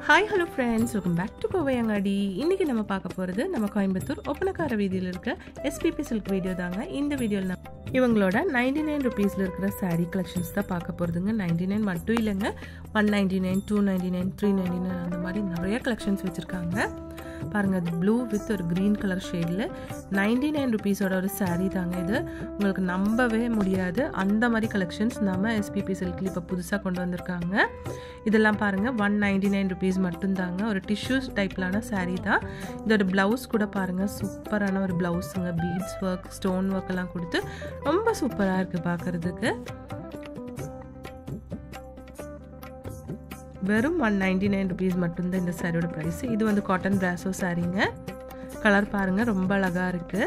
Hi hello friends, welcome back to Povayangadi. இன்னைக்கு நம்ம பார்க்க போறது நம்ம கோயம்புத்தூர் ஒப்பனக்கார வீதியில இருக்க SPP Silk வீடியோ தாங்க. இந்த வீடியோல இவங்களோட 99 ரூபீஸ்ல இருக்கிற saree collections தான் பார்க்க போறதுங்க. 99 மட்டும் இல்லங்க, 199, 299, 399 அந்த மாதிரி நிறைய collections வச்சிருக்காங்க. பாருங்க, அது ப்ளூ வித் ஒரு green கலர் ஷேட்ல 99 ரூபீஸோட ஒரு saree தாங்க இது. உங்களுக்கு நம்பவே முடியாது, அந்த மாதிரி கலெக்ஷன்ஸ் நம்ம SPP Silkல இப்ப புதுசா கொண்டு வந்திருக்காங்க. இதெல்லாம் பாருங்க 199 ரூபீஸ் மட்டும் தாங்க. ஒரு டிஷ்யூஸ் டைப்லான saree தான். இதோட பிளவுஸ் கூட பாருங்க, சூப்பரான ஒரு பிளவுஸுங்க. பீட்ஸ் ஒர்க், ஸ்டோன் ஒர்க் எல்லாம் கொடுத்து ரொம்ப சூப்பரா இருக்கு பார்க்கிறதுக்கு. வெறும் 199 ரூபீஸ் மட்டும் தான் இந்த சாரியோட பிரைஸ். இது வந்து காட்டன் பிராசோ சாரீங்க. கலர் பாருங்க, ரொம்ப அழகா இருக்கு.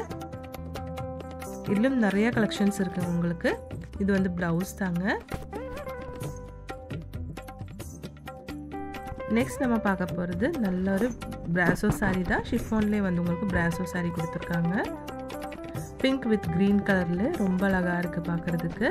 இதுலயும் நிறைய கலெக்ஷன்ஸ் இருக்குங்க உங்களுக்கு. இது வந்து பிளவுஸ் தாங்க. நெக்ஸ்ட் நம்ம பார்க்க போறது நல்ல ஒரு பிராசோ சாரி தான். ஷிஃபான்லேயே வந்து உங்களுக்கு பிராசோ சாரி கொடுத்துருக்காங்க. பிங்க் வித் கிரீன் கலர்ல ரொம்ப அழகா இருக்கு பார்க்கிறதுக்கு.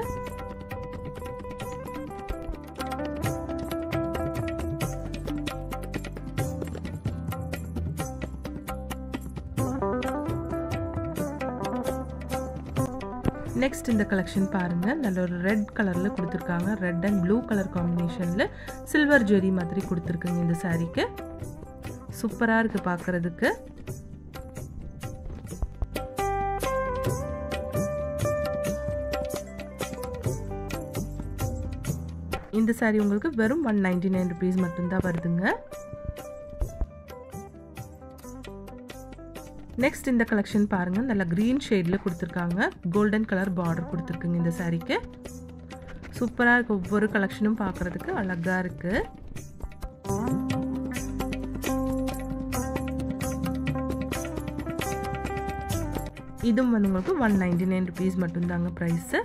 நெக்ஸ்ட் இந்த கலெக்ஷன் பாருங்க, நல்ல ஒரு ரெட் கலர்ல கொடுத்துருக்காங்க. ரெட் அண்ட் ப்ளூ கலர் காம்பினேஷன்ல சில்வர் ஜெரி மாதிரி கொடுத்துருக்குங்க இந்த சாரீக்கு. சூப்பரா இருக்கு பார்க்கிறதுக்கு. இந்த சாரி உங்களுக்கு வெறும் 199 ரூபீஸ் மட்டும்தான் வருதுங்க. நெக்ஸ்ட் இந்த கலெக்ஷன் பாருங்க, நல்ல கிரீன் ஷேட்ல கொடுத்துருக்காங்க. கோல்டன் கலர் பார்டர் கொடுத்துருக்குங்க இந்த சாரிக்கு. சூப்பரா இருக்கு. ஒவ்வொரு கலெக்ஷனும் பார்க்கிறதுக்கு அழகா இருக்கு. இதுவும் வந்து உங்களுக்கு 199 ரூபீஸ் மட்டும்தாங்க பிரைஸ்.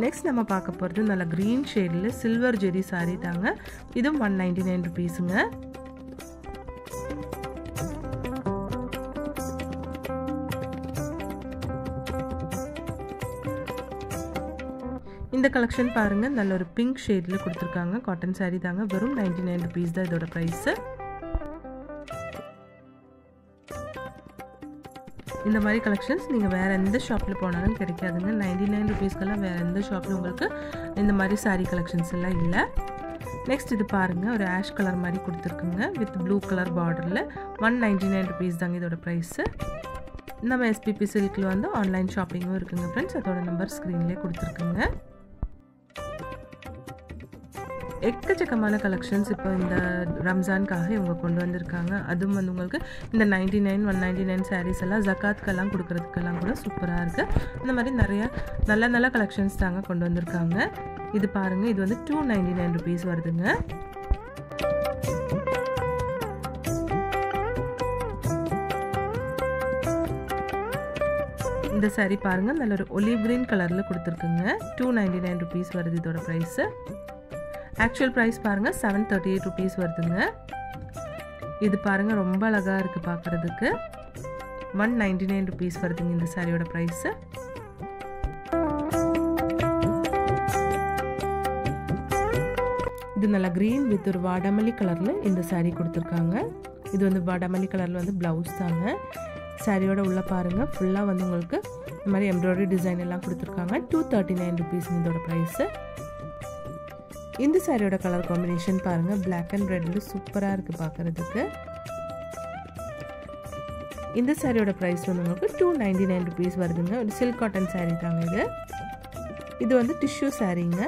நெக்ஸ்ட் நம்ம பார்க்க போகிறது நல்ல கிரீன் ஷேட்ல சில்வர் ஜெரி சாரி தாங்க. இதுவும் 199 ரூபீஸுங்க. இந்த கலெக்ஷன் பாருங்க, நல்ல ஒரு பிங்க் ஷேட்ல கொடுத்துருக்காங்க. காட்டன் சாரி தாங்க. வெறும் 99 ரூபீஸ் தான் இதோட பிரைஸ். இந்த மாதிரி கலெக்ஷன்ஸ் நீங்க வேற எந்த ஷாப்ல போனாலும் கிடைக்காதுங்க. 99 ரூபீஸ்க்கெல்லாம் வேற எந்த ஷாப்ல உங்களுக்கு இந்த மாதிரி சாரி கலெக்ஷன்ஸ் எல்லாம் இல்லை. நெக்ஸ்ட் இது பாருங்க, ஒரு ஆஷ் கலர் மாதிரி கொடுத்துருக்குங்க வித் ப்ளூ கலர் பார்டர்ல 199 ரூபீஸ் தாங்க இதோட பிரைஸ். நம்ம SPP Silkல வந்து ஆன்லைன் ஷாப்பிங்கும் இருக்குங்க ஃப்ரெண்ட்ஸ். அதோட நம்பர் ஸ்க்ரீன்லேயே கொடுத்துருக்குங்க. எக்கச்சக்கமான கலெக்ஷன்ஸ் இப்போ இந்த ரம்ஜானுக்காக இவங்க கொண்டு வந்திருக்காங்க. அதுவும் வந்து உங்களுக்கு இந்த 99, 199 சாரீஸ் எல்லாம் ஜக்காத்துக்கெல்லாம் கொடுக்கறதுக்கெல்லாம் கூட சூப்பராக இருக்குது. இந்த மாதிரி நிறைய நல்ல நல்ல கலெக்ஷன்ஸ் தாங்க கொண்டு வந்திருக்காங்க. இது பாருங்கள், இது வந்து 299 ரூபீஸ் வருதுங்க. இந்த சாரீ பாருங்கள், நல்ல ஒரு ஒலிவ் கிரீன் கலரில் கொடுத்துருக்குங்க. 299 ரூபீஸ் வருது இதோட ப்ரைஸு. ஆக்சுவல் ப்ரைஸ் பாருங்க 738 ரூபீஸ் வருதுங்க. இது பாருங்க, ரொம்ப அழகா இருக்கு பார்க்கிறதுக்கு. 199 ரூபீஸ் வருதுங்க இந்த சாரியோட பிரைஸ். இது நல்ல கிரீன் வித் ஒரு வாடாமல்லி கலர்ல இந்த சாரி கொடுத்துருக்காங்க. இது வந்து வாடாமல்லி கலர்ல வந்து பிளவுஸ் தாங்க. சாரியோட உள்ள பாருங்க, ஃபுல்லா வந்து உங்களுக்கு இந்த மாதிரி எம்ப்ராய்டரி டிசைன் எல்லாம் கொடுத்துருக்காங்க. 239 ரூபீஸ் இதோட பிரைஸ். இந்த சாரியோட கலர் காம்பினேஷன் பாருங்க, பிளாக் அண்ட் ரெட்ல சூப்பரா இருக்கு பார்க்கிறதுக்கு. இந்த சாரியோட பிரைஸ் வந்து உங்களுக்கு 299 ரூபீஸ் வருதுங்க. ஒரு சில்க் காட்டன் சாரி தாங்க இது. இது வந்து டிஷ்யூ சாரிங்க.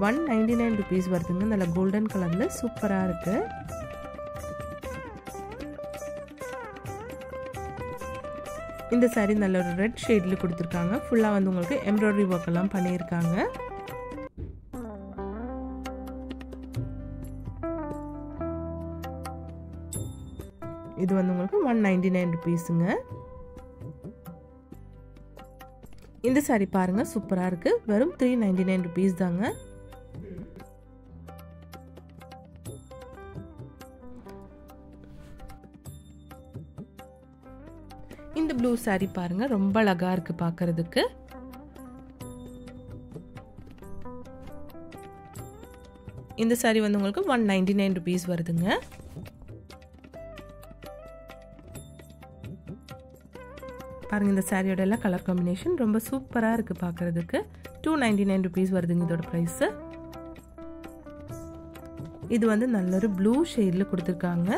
199 ரூபீஸ் வருதுங்க. நல்ல கோல்டன் கலர்ல சூப்பரா இருக்கு. இந்த சாரி நல்ல ஒரு ரெட் ஷேட்ல கொடுத்துருக்காங்க. ஃபுல்லா வந்து உங்களுக்கு எம்ப்ராய்டரி ஒர்க் எல்லாம் பண்ணியிருக்காங்க. இது வந்து உங்களுக்கு 199 ரூபீஸுங்க. இந்த சாரி பாருங்க, சூப்பரா இருக்கு. வெறும் 399 ரூபீஸ் தாங்க. இந்த ப்ளூ சாரி பாருங்க, ரொம்ப அழகா இருக்கு பார்க்கிறதுக்கு. இந்த saree வந்து உங்களுக்கு 199 rupees வருதுங்க. பாருங்க இந்த சாரியோட எல்லாம் கலர் காம்பினேஷன் ரொம்ப சூப்பரா இருக்கு பார்க்கிறதுக்கு. 299 rupees வருதுங்க இதோட பிரைஸ். இது வந்து நல்ல ஒரு ப்ளூ ஷேட்ல கொடுத்திருக்காங்க.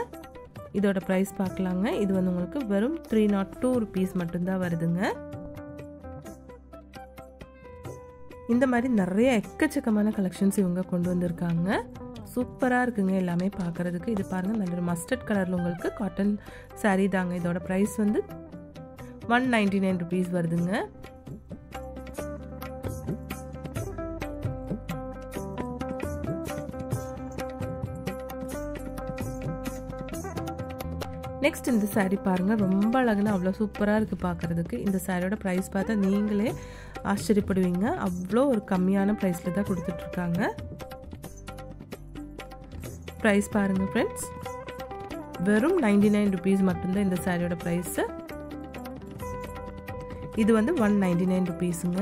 இதோட பிரைஸ் பார்க்கலாங்க. இது வந்து உங்களுக்கு வெறும் 302 rupees மட்டும் தான் வருதுங்க. இந்த மாதிரி நிறைய எக்கச்சக்கமான கலெக்ஷன்ஸ் இவங்க கொண்டு வந்திருக்காங்க. சூப்பரா இருக்குங்க எல்லாமே பார்க்கிறதுக்கு. இது பாருங்க நல்ல ஒரு மஸ்டர்ட் கலர்ல உங்களுக்கு காட்டன் saree தாங்க. இதோட பிரைஸ் வந்து 199 rupees வருதுங்க. நெக்ஸ்ட் இந்த saree பாருங்க ரொம்ப அழகுனா அவ்வளோ சூப்பரா இருக்கு பார்க்கிறதுக்கு. இந்த சாரியோட பிரைஸ் பார்த்தா நீங்களே ஆச்சரியப்படுவீங்க. அவ்வளோ ஒரு கம்மியான பிரைஸ்ல தான் கொடுத்துட்டு இருக்காங்க. பிரைஸ் பாருங்க ஃப்ரெண்ட்ஸ், வெறும் 99 rupees மட்டும்தான் இந்த சாரியோட பிரைஸ். இது வந்து 199 rupeesங்க.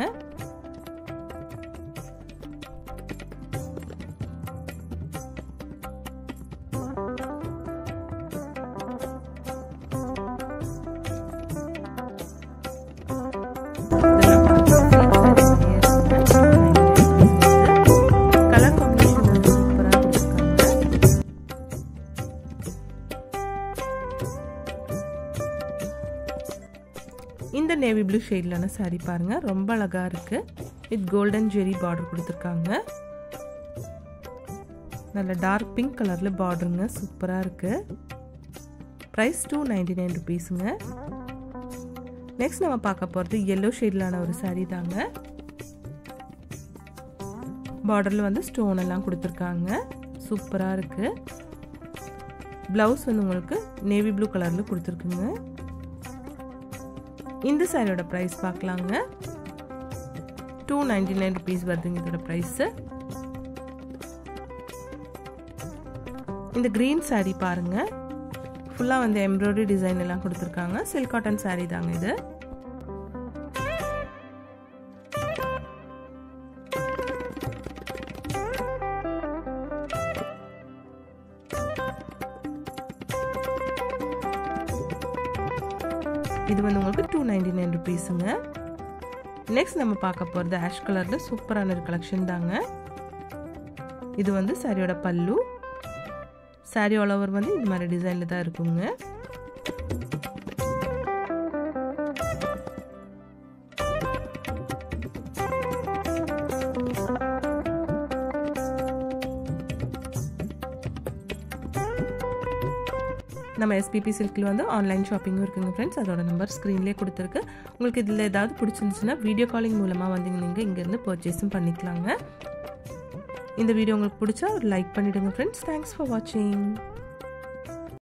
இந்த நேவி ப்ளூ ஷேட்லான saree பாருங்க ரொம்ப அழகா இருக்கு. வித் கோல்டன் ஜெரி பார்டர் கொடுத்திருக்காங்க. நல்ல டார்க் பிங்க் கலர்ல பார்டருங்க சூப்பரா இருக்கு. பிரைஸ் 299 rupeesங்க. நெக்ஸ்ட் நம்ம பார்க்க போறது yellow ஷேட்லான ஒரு saree தாங்க. பார்டர்ல வந்து ஸ்டோன் எல்லாம் கொடுத்திருக்காங்க. சூப்பரா இருக்கு. பிளவுஸ் வந்து உங்களுக்கு நேவி ப்ளூ கலர்ல கொடுத்திருக்குங்க. இந்த சாரியோட பிரைஸ் பார்க்கலாங்க. 299 rupees வருதுங்க இதோட பிரைஸ். இந்த கிரீன் saree பாருங்க ஃபுல்லா வந்து எம்ப்ராய்டரி டிசைன் எல்லாம் கொடுத்திருக்காங்க. சில்க் காட்டன் saree தாங்க இது. இது வந்து உங்களுக்கு 299 rupeesங்க. நெக்ஸ்ட் நம்ம பார்க்க போறது ஆஷ் கலர்ல சூப்பரான ஒரு கலெக்ஷன் தாங்க. இது வந்து சாரியோட பல்லு. சாரி ஆல் ஓவர் வந்து இந்த மாதிரி டிசைன்ல தான் இருக்குங்க. நம்ம SPP சில்க்ல வந்து ஆன்லைன் ஷாப்பிங்கும் இருக்குங்க ஃப்ரெண்ட்ஸ். அதோட நம்பர் ஸ்க்ரீன்லேயே கொடுத்துருக்கு. உங்களுக்கு இதில் ஏதாவது பிடிச்சிருந்துச்சுன்னா வீடியோ காலிங் மூலமாக வந்து நீங்கள் இங்கேருந்து பர்ச்சேஸும் பண்ணிக்கலாங்க. இந்த வீடியோ உங்களுக்கு பிடிச்சா ஒரு லைக் பண்ணிவிடுங்க ஃப்ரெண்ட்ஸ். தேங்க்ஸ் ஃபார் வாட்சிங்.